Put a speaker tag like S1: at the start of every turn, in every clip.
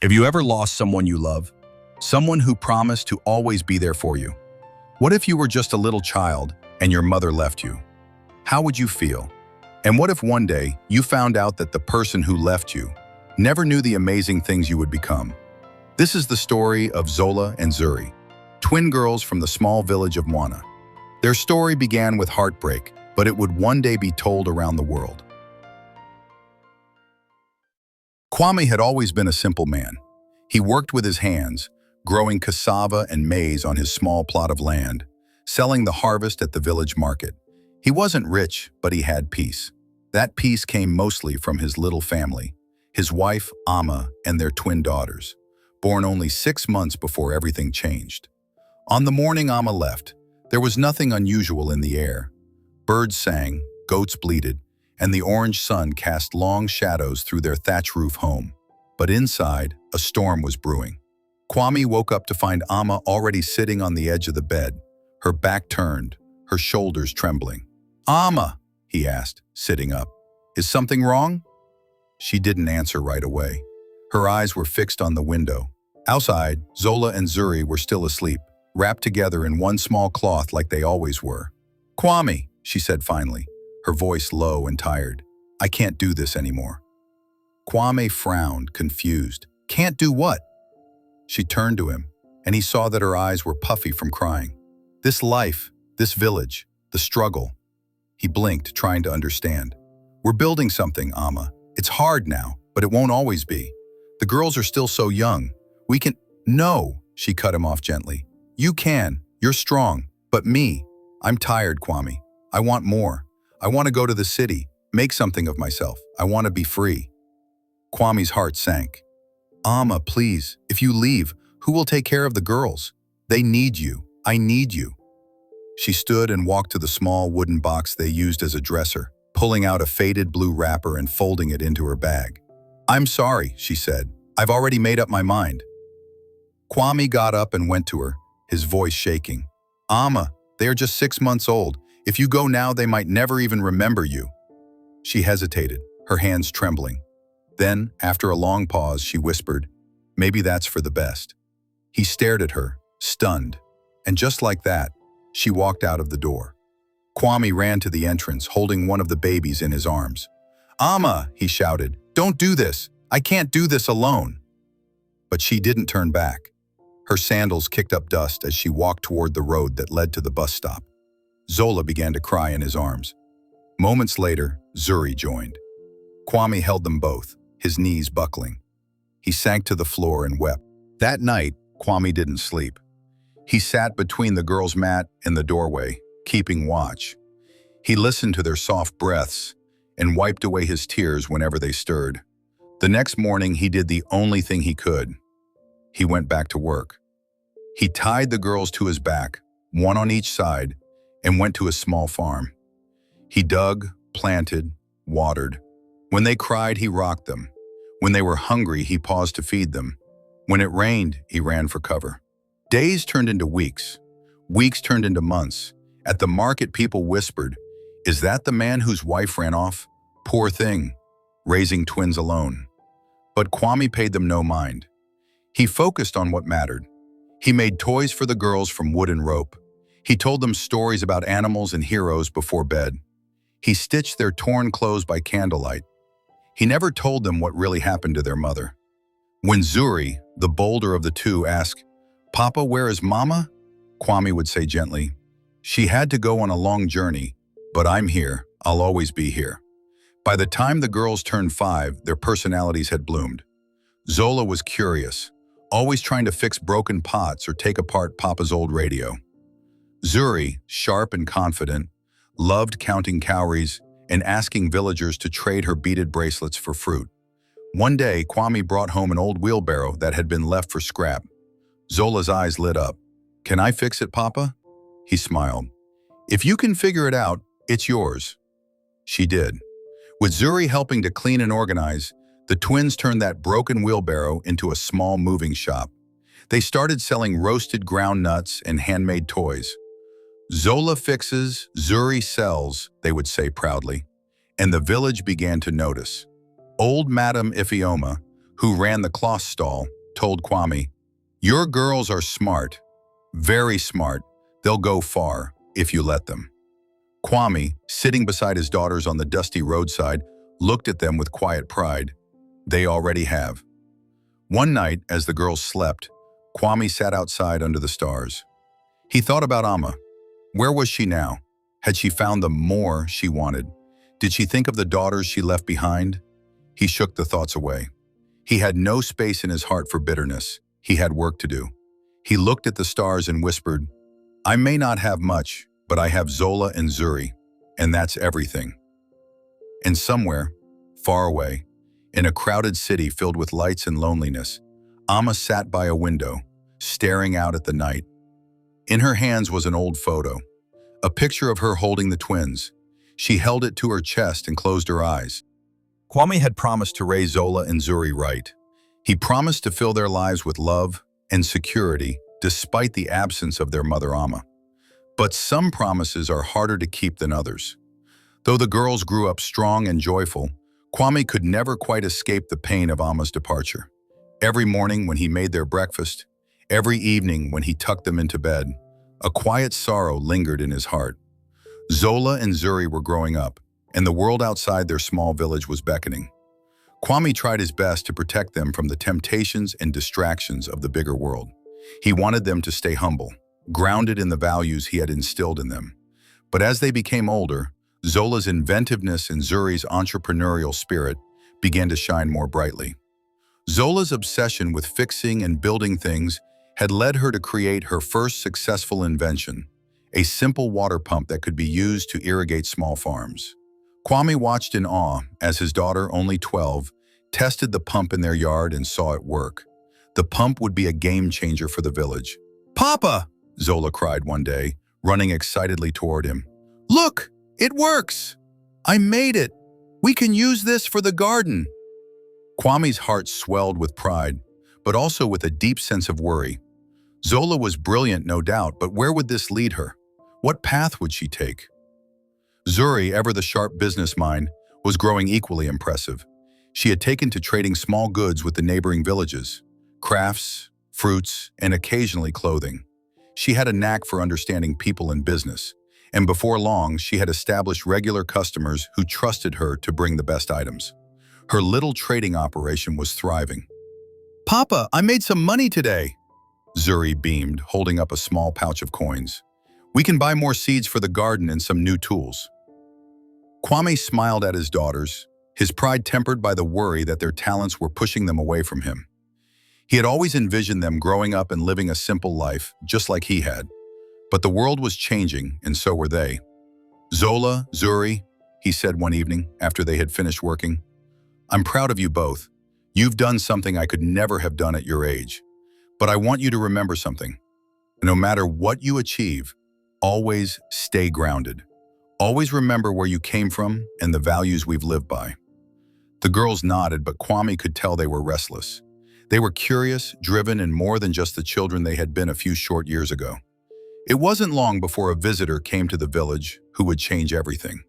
S1: Have you ever lost someone you love? Someone who promised to always be there for you? What if you were just a little child and your mother left you? How would you feel? And what if one day you found out that the person who left you never knew the amazing things you would become? This is the story of Zola and Zuri, twin girls from the small village of Mwana. Their story began with heartbreak, but it would one day be told around the world. Kwame had always been a simple man. He worked with his hands, growing cassava and maize on his small plot of land, selling the harvest at the village market. He wasn't rich, but he had peace. That peace came mostly from his little family, his wife, Amma, and their twin daughters, born only 6 months before everything changed. On the morning Amma left, there was nothing unusual in the air. Birds sang, goats bleated, and the orange sun cast long shadows through their thatch roof home. But inside, a storm was brewing. Kwame woke up to find Amma already sitting on the edge of the bed, her back turned, her shoulders trembling. "Amma," he asked, sitting up, "is something wrong?" She didn't answer right away. Her eyes were fixed on the window. Outside, Zola and Zuri were still asleep, wrapped together in one small cloth like they always were. "Kwame," she said finally, her voice low and tired, "I can't do this anymore." Kwame frowned, confused. "Can't do what?" She turned to him, and he saw that her eyes were puffy from crying. "This life, this village, the struggle." He blinked, trying to understand. "We're building something, Amma. It's hard now, but it won't always be. The girls are still so young. We can—" "No," she cut him off gently. "You can. You're strong. But me, I'm tired, Kwame. I want more. I want to go to the city, make something of myself. I want to be free." Kwame's heart sank. "Amma, please, if you leave, who will take care of the girls? They need you. I need you." She stood and walked to the small wooden box they used as a dresser, pulling out a faded blue wrapper and folding it into her bag. "I'm sorry," she said. "I've already made up my mind." Kwame got up and went to her, his voice shaking. "Amma, they are just 6 months old. If you go now, they might never even remember you." She hesitated, her hands trembling. Then, after a long pause, she whispered, "Maybe that's for the best." He stared at her, stunned, and just like that, she walked out of the door. Kwame ran to the entrance, holding one of the babies in his arms. "Amma," he shouted, "don't do this. I can't do this alone." But she didn't turn back. Her sandals kicked up dust as she walked toward the road that led to the bus stop. Zola began to cry in his arms. Moments later, Zuri joined. Kwame held them both, his knees buckling. He sank to the floor and wept. That night, Kwame didn't sleep. He sat between the girls' mat and the doorway, keeping watch. He listened to their soft breaths and wiped away his tears whenever they stirred. The next morning, he did the only thing he could. He went back to work. He tied the girls to his back, one on each side, and went to a small farm. He dug, planted, watered. When they cried, he rocked them. When they were hungry, he paused to feed them. When it rained, he ran for cover. Days turned into weeks. Weeks turned into months. At the market, people whispered, "Is that the man whose wife ran off? Poor thing, raising twins alone." But Kwame paid them no mind. He focused on what mattered. He made toys for the girls from wood and rope. He told them stories about animals and heroes before bed. He stitched their torn clothes by candlelight. He never told them what really happened to their mother. When Zuri, the bolder of the two, asked, "Papa, where is Mama?" Kwame would say gently, "She had to go on a long journey, but I'm here. I'll always be here." By the time the girls turned 5, their personalities had bloomed. Zola was curious, always trying to fix broken pots or take apart Papa's old radio. Zuri, sharp and confident, loved counting cowries and asking villagers to trade her beaded bracelets for fruit. One day, Kwame brought home an old wheelbarrow that had been left for scrap. Zola's eyes lit up. "Can I fix it, Papa?" He smiled. "If you can figure it out, it's yours." She did. With Zuri helping to clean and organize, the twins turned that broken wheelbarrow into a small moving shop. They started selling roasted ground nuts and handmade toys. "Zola fixes, Zuri sells," they would say proudly, and the village began to notice. Old Madame Ifioma, who ran the cloth stall, told Kwame, "Your girls are smart, very smart. They'll go far if you let them." Kwame, sitting beside his daughters on the dusty roadside, looked at them with quiet pride. They already have. One night, as the girls slept, Kwame sat outside under the stars. He thought about Amma. Where was she now? Had she found the more she wanted? Did she think of the daughters she left behind? He shook the thoughts away. He had no space in his heart for bitterness. He had work to do. He looked at the stars and whispered, "I may not have much, but I have Zola and Zuri, and that's everything." And somewhere, far away, in a crowded city filled with lights and loneliness, Amma sat by a window, staring out at the night. In her hands was an old photo, a picture of her holding the twins. She held it to her chest and closed her eyes. Kwame had promised to raise Zola and Zuri right. He promised to fill their lives with love and security despite the absence of their mother Amma. But some promises are harder to keep than others. Though the girls grew up strong and joyful, Kwame could never quite escape the pain of Amma's departure. Every morning when he made their breakfast, every evening when he tucked them into bed, a quiet sorrow lingered in his heart. Zola and Zuri were growing up, and the world outside their small village was beckoning. Kwame tried his best to protect them from the temptations and distractions of the bigger world. He wanted them to stay humble, grounded in the values he had instilled in them. But as they became older, Zola's inventiveness and Zuri's entrepreneurial spirit began to shine more brightly. Zola's obsession with fixing and building things had led her to create her first successful invention, a simple water pump that could be used to irrigate small farms. Kwame watched in awe as his daughter, only 12, tested the pump in their yard and saw it work. The pump would be a game changer for the village. "Papa!" Zola cried one day, running excitedly toward him. "Look, it works! I made it! We can use this for the garden!" Kwame's heart swelled with pride, but also with a deep sense of worry. Zola was brilliant, no doubt, but where would this lead her? What path would she take? Zuri, ever the sharp business mind, was growing equally impressive. She had taken to trading small goods with the neighboring villages, crafts, fruits, and occasionally clothing. She had a knack for understanding people and business, and before long, she had established regular customers who trusted her to bring the best items. Her little trading operation was thriving. "Papa, I made some money today," Zuri beamed, holding up a small pouch of coins. "We can buy more seeds for the garden and some new tools." Kwame smiled at his daughters, his pride tempered by the worry that their talents were pushing them away from him. He had always envisioned them growing up and living a simple life, just like he had. But the world was changing, and so were they. "Zola, Zuri," he said one evening after they had finished working, "I'm proud of you both. You've done something I could never have done at your age. But I want you to remember something. No matter what you achieve, always stay grounded. Always remember where you came from and the values we've lived by." The girls nodded, but Kwame could tell they were restless. They were curious, driven, and more than just the children they had been a few short years ago. It wasn't long before a visitor came to the village who would change everything.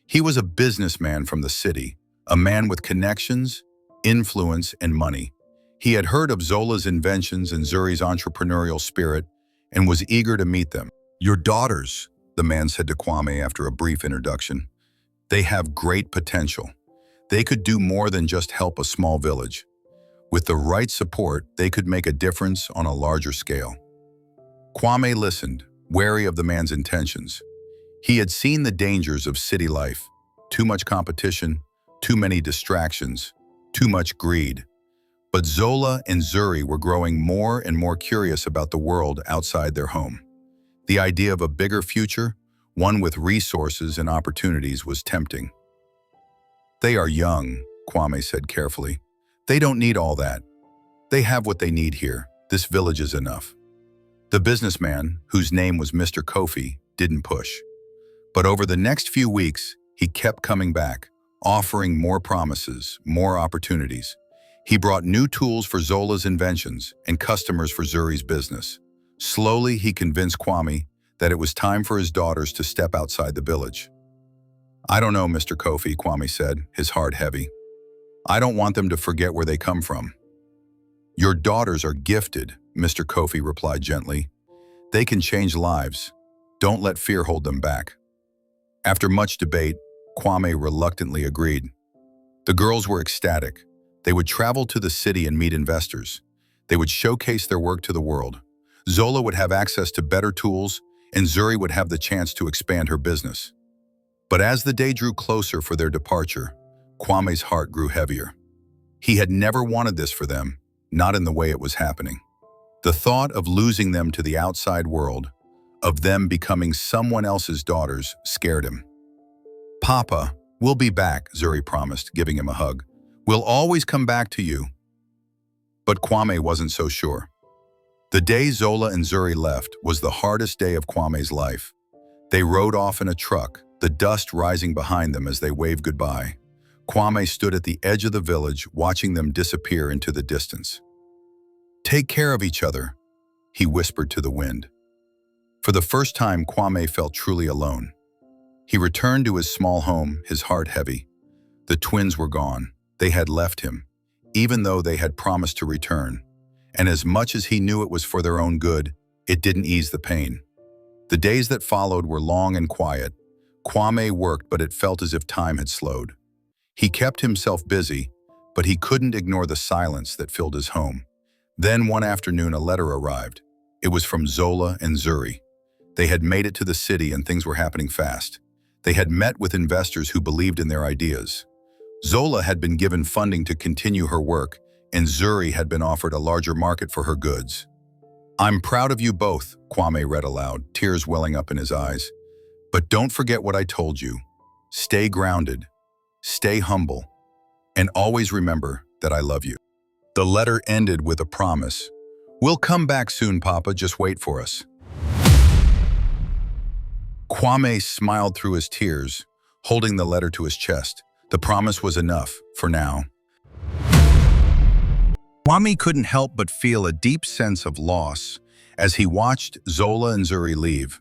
S1: He was a businessman from the city, a man with connections, influence, and money. He had heard of Zola's inventions and Zuri's entrepreneurial spirit and was eager to meet them. "Your daughters," the man said to Kwame after a brief introduction, "they have great potential. They could do more than just help a small village. With the right support, they could make a difference on a larger scale." Kwame listened, wary of the man's intentions. He had seen the dangers of city life: too much competition, too many distractions, too much greed. But Zola and Zuri were growing more and more curious about the world outside their home. The idea of a bigger future, one with resources and opportunities, was tempting. "They are young," Kwame said carefully. "They don't need all that. They have what they need here. This village is enough." The businessman, whose name was Mr. Kofi, didn't push. But over the next few weeks, he kept coming back, offering more promises, more opportunities. He brought new tools for Zola's inventions and customers for Zuri's business. Slowly, he convinced Kwame that it was time for his daughters to step outside the village. "I don't know, Mr. Kofi," Kwame said, his heart heavy. I don't want them to forget where they come from. Your daughters are gifted, Mr. Kofi replied gently. They can change lives. Don't let fear hold them back. After much debate, Kwame reluctantly agreed. The girls were ecstatic. They would travel to the city and meet investors. They would showcase their work to the world. Zola would have access to better tools, and Zuri would have the chance to expand her business. But as the day drew closer for their departure, Kwame's heart grew heavier. He had never wanted this for them, not in the way it was happening. The thought of losing them to the outside world, of them becoming someone else's daughters, scared him. Papa, we'll be back, Zuri promised, giving him a hug. We'll always come back to you. But Kwame wasn't so sure. The day Zola and Zuri left was the hardest day of Kwame's life. They rode off in a truck, the dust rising behind them as they waved goodbye. Kwame stood at the edge of the village, watching them disappear into the distance. Take care of each other, he whispered to the wind. For the first time, Kwame felt truly alone. He returned to his small home, his heart heavy. The twins were gone. They had left him, even though they had promised to return. And as much as he knew it was for their own good, it didn't ease the pain. The days that followed were long and quiet. Kwame worked, but it felt as if time had slowed. He kept himself busy, but he couldn't ignore the silence that filled his home. Then one afternoon, a letter arrived. It was from Zola and Zuri. They had made it to the city and things were happening fast. They had met with investors who believed in their ideas. Zola had been given funding to continue her work, and Zuri had been offered a larger market for her goods. I'm proud of you both, Kwame read aloud, tears welling up in his eyes. But don't forget what I told you. Stay grounded, stay humble, and always remember that I love you. The letter ended with a promise. We'll come back soon, Papa, just wait for us. Kwame smiled through his tears, holding the letter to his chest. The promise was enough, for now. Kwame couldn't help but feel a deep sense of loss as he watched Zola and Zuri leave.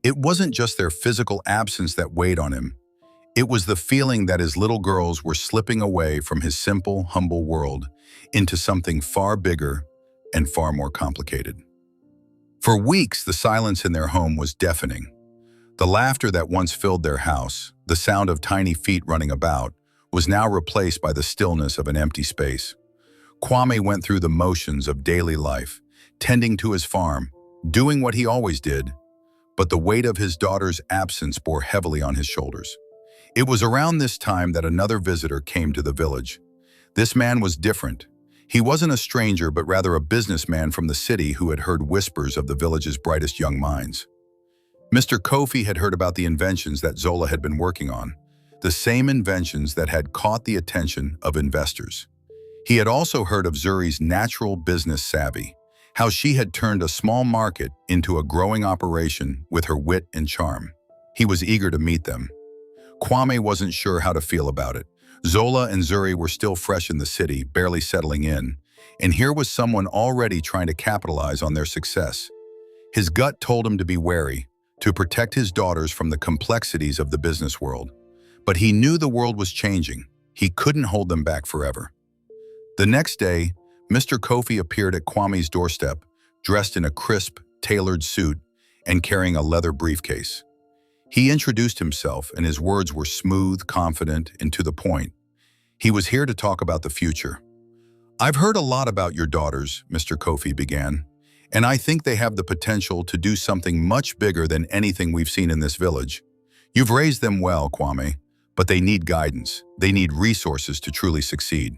S1: It wasn't just their physical absence that weighed on him. It was the feeling that his little girls were slipping away from his simple, humble world into something far bigger and far more complicated. For weeks, the silence in their home was deafening. The laughter that once filled their house, the sound of tiny feet running about, was now replaced by the stillness of an empty space. Kwame went through the motions of daily life, tending to his farm, doing what he always did, but the weight of his daughter's absence bore heavily on his shoulders. It was around this time that another visitor came to the village. This man was different. He wasn't a stranger, but rather a businessman from the city who had heard whispers of the village's brightest young minds. Mr. Kofi had heard about the inventions that Zola had been working on, the same inventions that had caught the attention of investors. He had also heard of Zuri's natural business savvy, how she had turned a small market into a growing operation with her wit and charm. He was eager to meet them. Kwame wasn't sure how to feel about it. Zola and Zuri were still fresh in the city, barely settling in, and here was someone already trying to capitalize on their success. His gut told him to be wary, to protect his daughters from the complexities of the business world. But he knew the world was changing. He couldn't hold them back forever. The next day, Mr. Kofi appeared at Kwame's doorstep, dressed in a crisp, tailored suit and carrying a leather briefcase. He introduced himself, and his words were smooth, confident, and to the point. He was here to talk about the future. I've heard a lot about your daughters, Mr. Kofi began, and I think they have the potential to do something much bigger than anything we've seen in this village. You've raised them well, Kwame, but they need guidance. They need resources to truly succeed.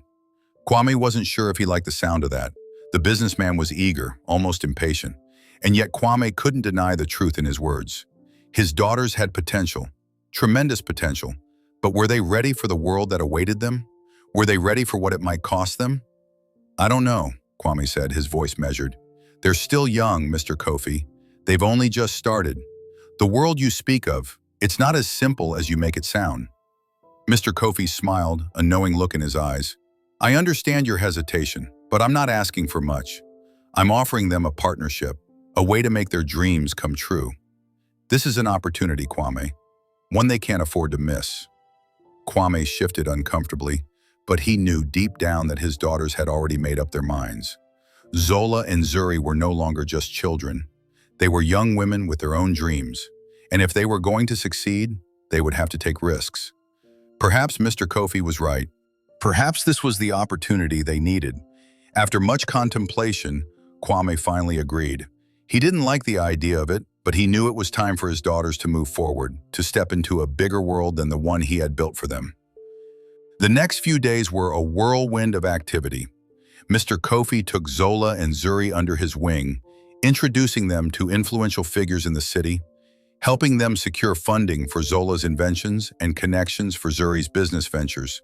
S1: Kwame wasn't sure if he liked the sound of that. The businessman was eager, almost impatient, and yet Kwame couldn't deny the truth in his words. His daughters had potential, tremendous potential, but were they ready for the world that awaited them? Were they ready for what it might cost them? I don't know, Kwame said, his voice measured. They're still young, Mr. Kofi. They've only just started. The world you speak of, it's not as simple as you make it sound. Mr. Kofi smiled, a knowing look in his eyes. I understand your hesitation, but I'm not asking for much. I'm offering them a partnership, a way to make their dreams come true. This is an opportunity, Kwame, one they can't afford to miss. Kwame shifted uncomfortably, but he knew deep down that his daughters had already made up their minds. Zola and Zuri were no longer just children. They were young women with their own dreams, and if they were going to succeed, they would have to take risks. Perhaps Mr. Kofi was right. Perhaps this was the opportunity they needed. After much contemplation, Kwame finally agreed. He didn't like the idea of it, but he knew it was time for his daughters to move forward, to step into a bigger world than the one he had built for them. The next few days were a whirlwind of activity. Mr. Kofi took Zola and Zuri under his wing, introducing them to influential figures in the city, helping them secure funding for Zola's inventions and connections for Zuri's business ventures.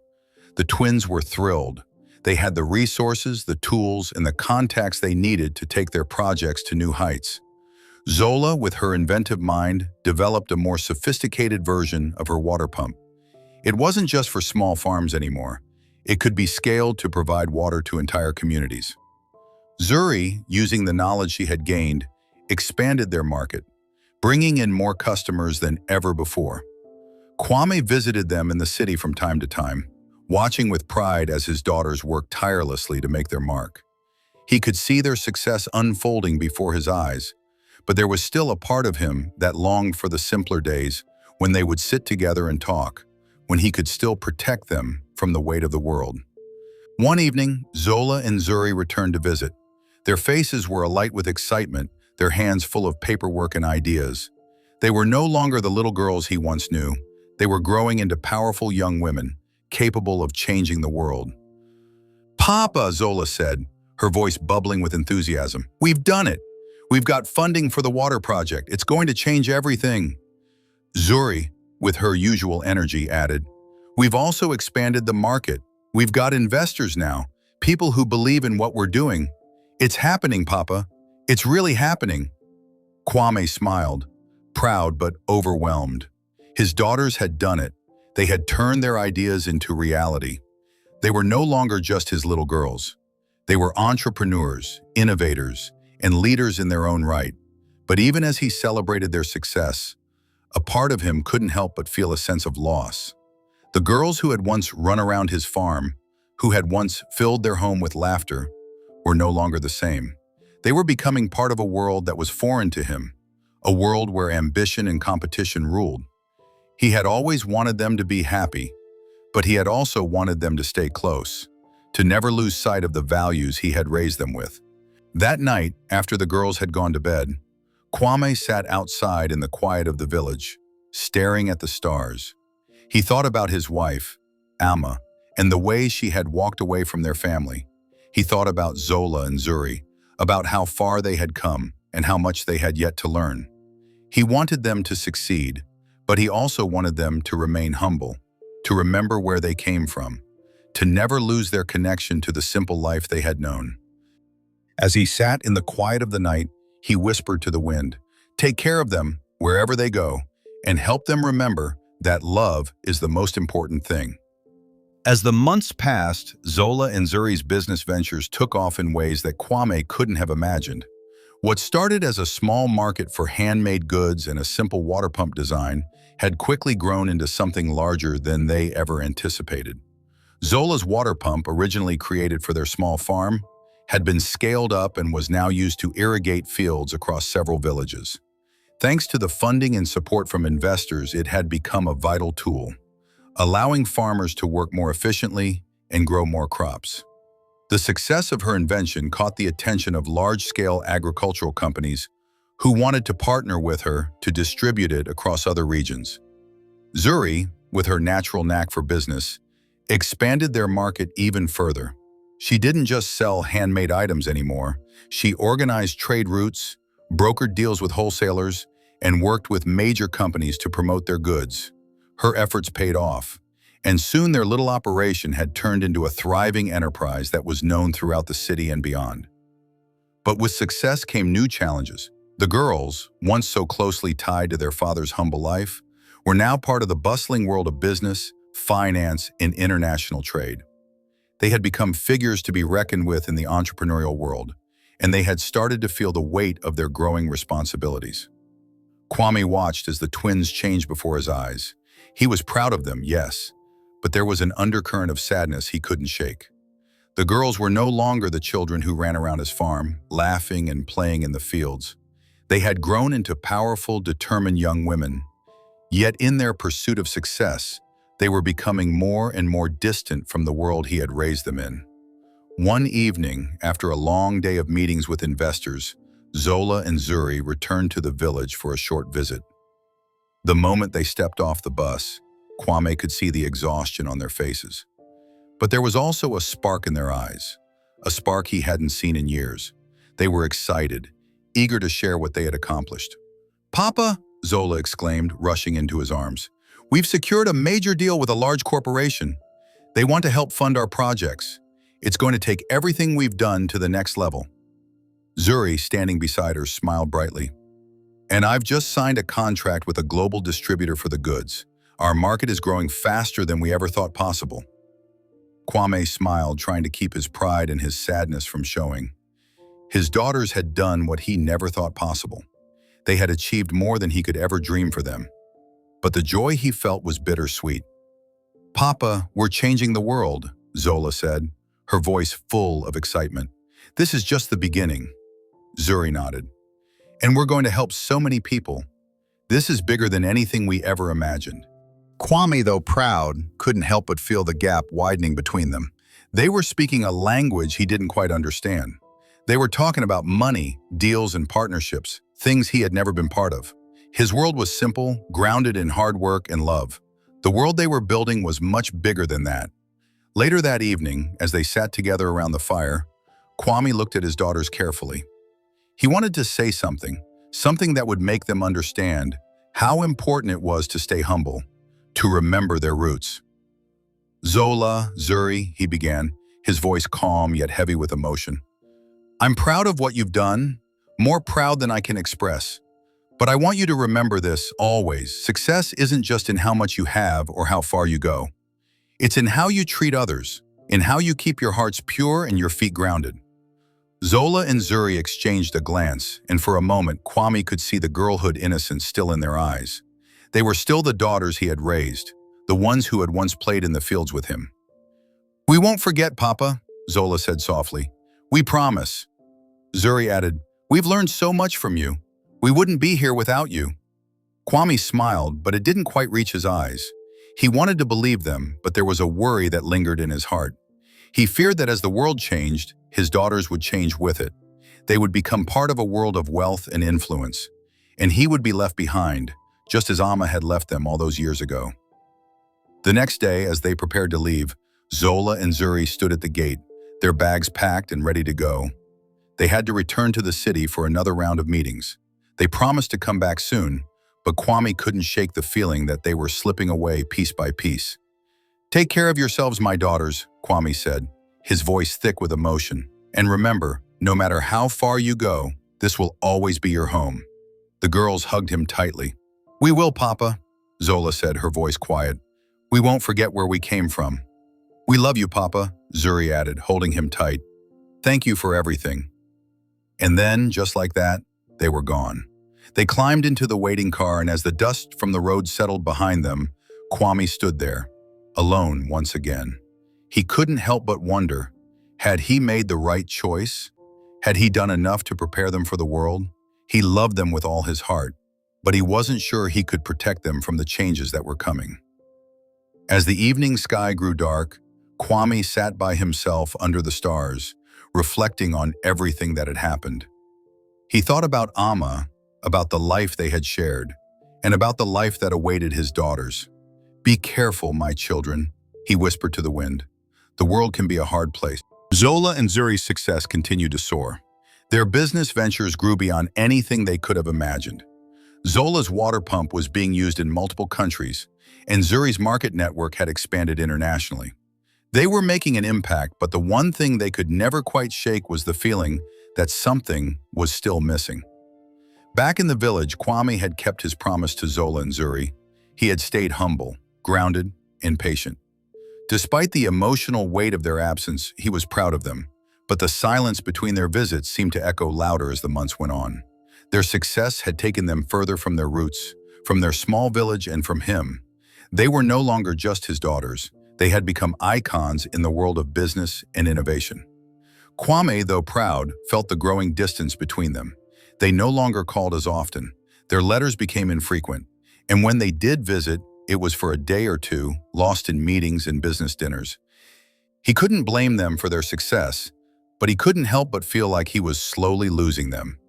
S1: The twins were thrilled. They had the resources, the tools, and the contacts they needed to take their projects to new heights. Zola, with her inventive mind, developed a more sophisticated version of her water pump. It wasn't just for small farms anymore. It could be scaled to provide water to entire communities. Zuri, using the knowledge she had gained, expanded their market, bringing in more customers than ever before. Kwame visited them in the city from time to time, watching with pride as his daughters worked tirelessly to make their mark. He could see their success unfolding before his eyes, but there was still a part of him that longed for the simpler days when they would sit together and talk, when he could still protect them from the weight of the world. One evening, Zola and Zuri returned to visit. Their faces were alight with excitement, their hands full of paperwork and ideas. They were no longer the little girls he once knew. They were growing into powerful young women, capable of changing the world. "Papa," Zola said, her voice bubbling with enthusiasm, "we've done it. We've got funding for the water project. It's going to change everything." Zuri, with her usual energy, added, "We've also expanded the market. We've got investors now, people who believe in what we're doing. It's happening, Papa. It's really happening." Kwame smiled, proud but overwhelmed. His daughters had done it. They had turned their ideas into reality. They were no longer just his little girls. They were entrepreneurs, innovators, and leaders in their own right. But even as he celebrated their success, a part of him couldn't help but feel a sense of loss. The girls who had once run around his farm, who had once filled their home with laughter, were no longer the same. They were becoming part of a world that was foreign to him, a world where ambition and competition ruled. He had always wanted them to be happy, but he had also wanted them to stay close, to never lose sight of the values he had raised them with. That night, after the girls had gone to bed, Kwame sat outside in the quiet of the village, staring at the stars. He thought about his wife, Alma, and the way she had walked away from their family. He thought about Zola and Zuri, about how far they had come and how much they had yet to learn. He wanted them to succeed, but he also wanted them to remain humble, to remember where they came from, to never lose their connection to the simple life they had known. As he sat in the quiet of the night, he whispered to the wind, "Take care of them wherever they go, and help them remember that love is the most important thing." As the months passed, Zola and Zuri's business ventures took off in ways that Kwame couldn't have imagined. What started as a small market for handmade goods and a simple water pump design had quickly grown into something larger than they ever anticipated. Zola's water pump, originally created for their small farm, had been scaled up and was now used to irrigate fields across several villages. Thanks to the funding and support from investors, it had become a vital tool, allowing farmers to work more efficiently and grow more crops. The success of her invention caught the attention of large-scale agricultural companies who wanted to partner with her to distribute it across other regions. Zuri, with her natural knack for business, expanded their market even further. She didn't just sell handmade items anymore. She organized trade routes, brokered deals with wholesalers, and worked with major companies to promote their goods. Her efforts paid off, and soon their little operation had turned into a thriving enterprise that was known throughout the city and beyond. But with success came new challenges. The girls, once so closely tied to their father's humble life, were now part of the bustling world of business, finance, and international trade. They had become figures to be reckoned with in the entrepreneurial world, and they had started to feel the weight of their growing responsibilities. Kwame watched as the twins changed before his eyes. He was proud of them, yes, but there was an undercurrent of sadness he couldn't shake. The girls were no longer the children who ran around his farm, laughing and playing in the fields. They had grown into powerful, determined young women. Yet in their pursuit of success, they were becoming more and more distant from the world he had raised them in. One evening, after a long day of meetings with investors, Zola and Zuri returned to the village for a short visit. The moment they stepped off the bus, Kwame could see the exhaustion on their faces. But there was also a spark in their eyes, a spark he hadn't seen in years. They were excited, eager to share what they had accomplished. "Papa," Zola exclaimed, rushing into his arms, "we've secured a major deal with a large corporation. They want to help fund our projects. It's going to take everything we've done to the next level." Zuri, standing beside her, smiled brightly. "And I've just signed a contract with a global distributor for the goods. Our market is growing faster than we ever thought possible." Kwame smiled, trying to keep his pride and his sadness from showing. His daughters had done what he never thought possible. They had achieved more than he could ever dream for them. But the joy he felt was bittersweet. "Papa, we're changing the world," Zola said, her voice full of excitement. "This is just the beginning." Zuri nodded. "And we're going to help so many people. This is bigger than anything we ever imagined." Kwame, though proud, couldn't help but feel the gap widening between them. They were speaking a language he didn't quite understand. They were talking about money, deals, and partnerships, things he had never been part of. His world was simple, grounded in hard work and love. The world they were building was much bigger than that. Later that evening, as they sat together around the fire, Kwame looked at his daughters carefully. He wanted to say something that would make them understand how important it was to stay humble, to remember their roots. "Zola, Zuri," he began, his voice calm yet heavy with emotion. "I'm proud of what you've done, more proud than I can express. But I want you to remember this always. Success isn't just in how much you have or how far you go. It's in how you treat others, in how you keep your hearts pure and your feet grounded." Zola and Zuri exchanged a glance, and for a moment, Kwame could see the girlhood innocence still in their eyes. They were still the daughters he had raised, the ones who had once played in the fields with him. "We won't forget, Papa," Zola said softly. "We promise." Zuri added, "We've learned so much from you. We wouldn't be here without you." Kwame smiled, but it didn't quite reach his eyes. He wanted to believe them, but there was a worry that lingered in his heart. He feared that as the world changed, his daughters would change with it. They would become part of a world of wealth and influence, and he would be left behind, just as Amma had left them all those years ago. The next day, as they prepared to leave, Zola and Zuri stood at the gate, their bags packed and ready to go. They had to return to the city for another round of meetings. They promised to come back soon, but Kwame couldn't shake the feeling that they were slipping away piece by piece. "Take care of yourselves, my daughters," Kwame said, his voice thick with emotion. "And remember, no matter how far you go, this will always be your home." The girls hugged him tightly. "We will, Papa," Zola said, her voice quiet. "We won't forget where we came from." "We love you, Papa," Zuri added, holding him tight. "Thank you for everything." And then, just like that, they were gone. They climbed into the waiting car, and as the dust from the road settled behind them, Kwame stood there, alone once again. He couldn't help but wonder, had he made the right choice? Had he done enough to prepare them for the world? He loved them with all his heart, but he wasn't sure he could protect them from the changes that were coming. As the evening sky grew dark, Kwame sat by himself under the stars, reflecting on everything that had happened. He thought about Amma, about the life they had shared, and about the life that awaited his daughters. "Be careful, my children," he whispered to the wind. "The world can be a hard place." Zola and Zuri's success continued to soar. Their business ventures grew beyond anything they could have imagined. Zola's water pump was being used in multiple countries, and Zuri's market network had expanded internationally. They were making an impact, but the one thing they could never quite shake was the feeling that something was still missing. Back in the village, Kwame had kept his promise to Zola and Zuri. He had stayed humble, grounded, and patient. Despite the emotional weight of their absence, he was proud of them, but the silence between their visits seemed to echo louder as the months went on. Their success had taken them further from their roots, from their small village and from him. They were no longer just his daughters. They had become icons in the world of business and innovation. Kwame, though proud, felt the growing distance between them. They no longer called as often. Their letters became infrequent, and when they did visit, it was for a day or two, lost in meetings and business dinners. He couldn't blame them for their success, but he couldn't help but feel like he was slowly losing them.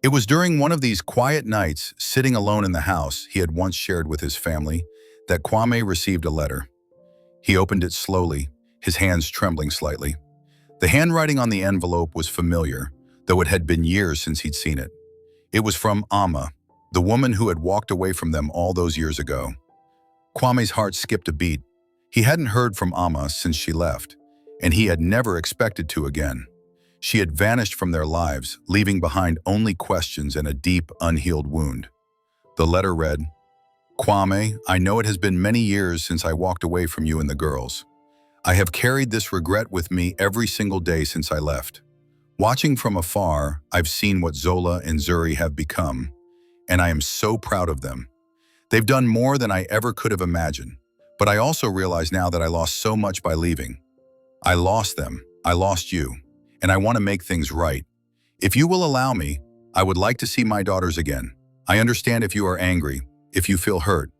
S1: It was during one of these quiet nights, sitting alone in the house he had once shared with his family, that Kwame received a letter. He opened it slowly, his hands trembling slightly. The handwriting on the envelope was familiar, though it had been years since he'd seen it. It was from Amma, the woman who had walked away from them all those years ago. Kwame's heart skipped a beat. He hadn't heard from Amma since she left, and he had never expected to again. She had vanished from their lives, leaving behind only questions and a deep, unhealed wound. The letter read, "Kwame, I know it has been many years since I walked away from you and the girls. I have carried this regret with me every single day since I left. Watching from afar, I've seen what Zola and Zuri have become, and I am so proud of them. They've done more than I ever could have imagined, but I also realize now that I lost so much by leaving. I lost them, I lost you, and I want to make things right. If you will allow me, I would like to see my daughters again. I understand if you are angry, if you feel hurt,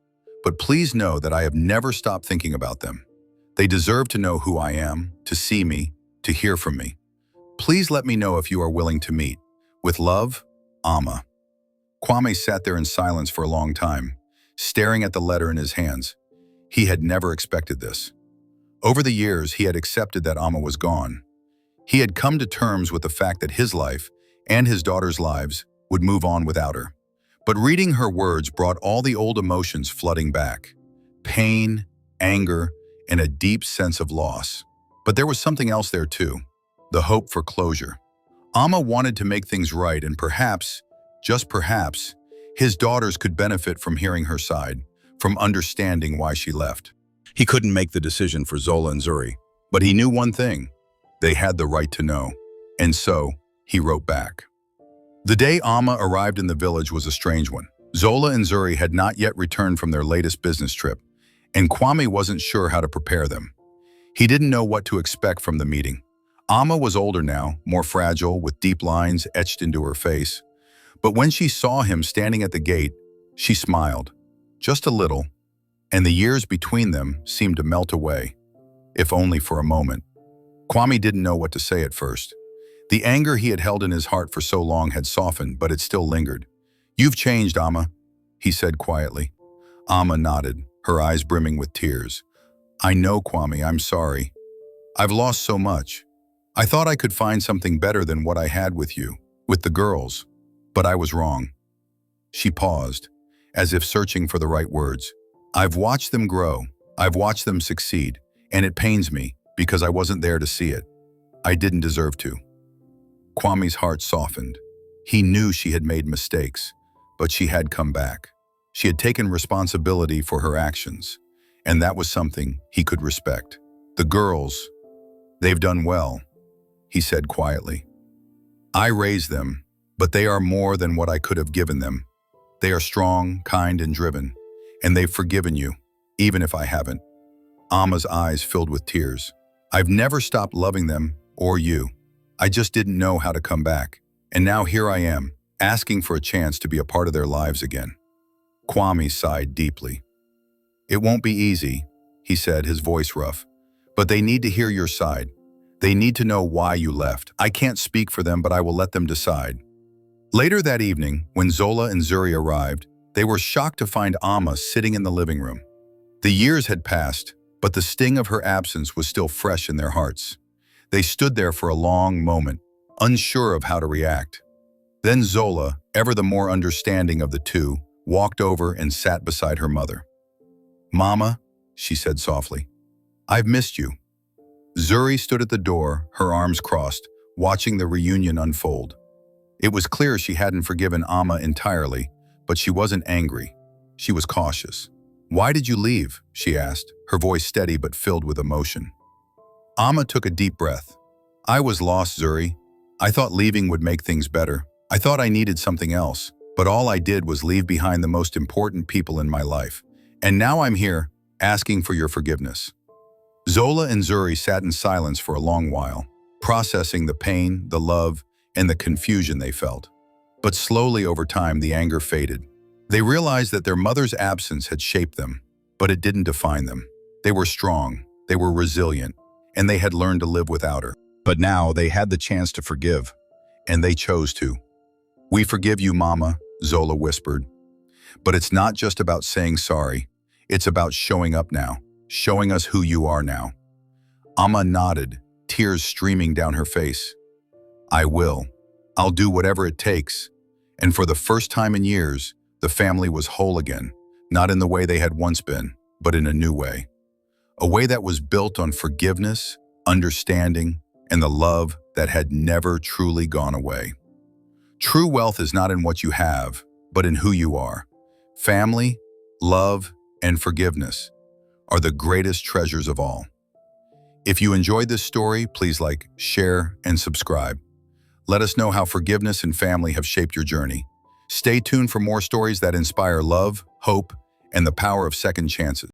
S1: but please know that I have never stopped thinking about them. They deserve to know who I am, to see me, to hear from me. Please let me know if you are willing to meet. With love, Amma." Kwame sat there in silence for a long time, staring at the letter in his hands. He had never expected this. Over the years, he had accepted that Amma was gone. He had come to terms with the fact that his life and his daughters' lives would move on without her. But reading her words brought all the old emotions flooding back. Pain, anger, and a deep sense of loss. But there was something else there too, the hope for closure. Amma wanted to make things right, and perhaps, just perhaps, his daughters could benefit from hearing her side, from understanding why she left. He couldn't make the decision for Zola and Zuri, but he knew one thing: they had the right to know. And so, he wrote back. The day Amma arrived in the village was a strange one. Zola and Zuri had not yet returned from their latest business trip, and Kwame wasn't sure how to prepare them. He didn't know what to expect from the meeting. Amma was older now, more fragile, with deep lines etched into her face. But when she saw him standing at the gate, she smiled, just a little, and the years between them seemed to melt away, if only for a moment. Kwame didn't know what to say at first. The anger he had held in his heart for so long had softened, but it still lingered. "You've changed, Amma," he said quietly. Amma nodded, her eyes brimming with tears. "I know, Kwame, I'm sorry. I've lost so much. I thought I could find something better than what I had with you, with the girls, but I was wrong." She paused, as if searching for the right words. "I've watched them grow. I've watched them succeed, and it pains me because I wasn't there to see it. I didn't deserve to." Kwame's heart softened. He knew she had made mistakes, but she had come back. She had taken responsibility for her actions, and that was something he could respect. "The girls, they've done well," he said quietly. "I raised them, but they are more than what I could have given them. They are strong, kind, and driven, and they've forgiven you, even if I haven't." Amma's eyes filled with tears. "I've never stopped loving them or you. I just didn't know how to come back. And now here I am, asking for a chance to be a part of their lives again." Kwame sighed deeply. "It won't be easy," he said, his voice rough. "But they need to hear your side. They need to know why you left. I can't speak for them, but I will let them decide." Later that evening, when Zola and Zuri arrived, they were shocked to find Amma sitting in the living room. The years had passed, but the sting of her absence was still fresh in their hearts. They stood there for a long moment, unsure of how to react. Then Zola, ever the more understanding of the two, walked over and sat beside her mother. "Mama," she said softly, "I've missed you." Zuri stood at the door, her arms crossed, watching the reunion unfold. It was clear she hadn't forgiven Amma entirely, but she wasn't angry. She was cautious. "Why did you leave?" she asked, her voice steady but filled with emotion. Amma took a deep breath. "I was lost, Zuri. I thought leaving would make things better. I thought I needed something else, but all I did was leave behind the most important people in my life. And now I'm here, asking for your forgiveness." Zola and Zuri sat in silence for a long while, processing the pain, the love, and the confusion they felt. But slowly over time, the anger faded. They realized that their mother's absence had shaped them, but it didn't define them. They were strong, they were resilient, and they had learned to live without her. But now they had the chance to forgive, and they chose to. "We forgive you, Mama," Zola whispered. "But it's not just about saying sorry. It's about showing up now, showing us who you are now." Amma nodded, tears streaming down her face. "I will. I'll do whatever it takes." And for the first time in years, the family was whole again, not in the way they had once been, but in a new way. A way that was built on forgiveness, understanding, and the love that had never truly gone away. True wealth is not in what you have, but in who you are. Family, love, and forgiveness are the greatest treasures of all. If you enjoyed this story, please like, share, and subscribe. Let us know how forgiveness and family have shaped your journey. Stay tuned for more stories that inspire love, hope, and the power of second chances.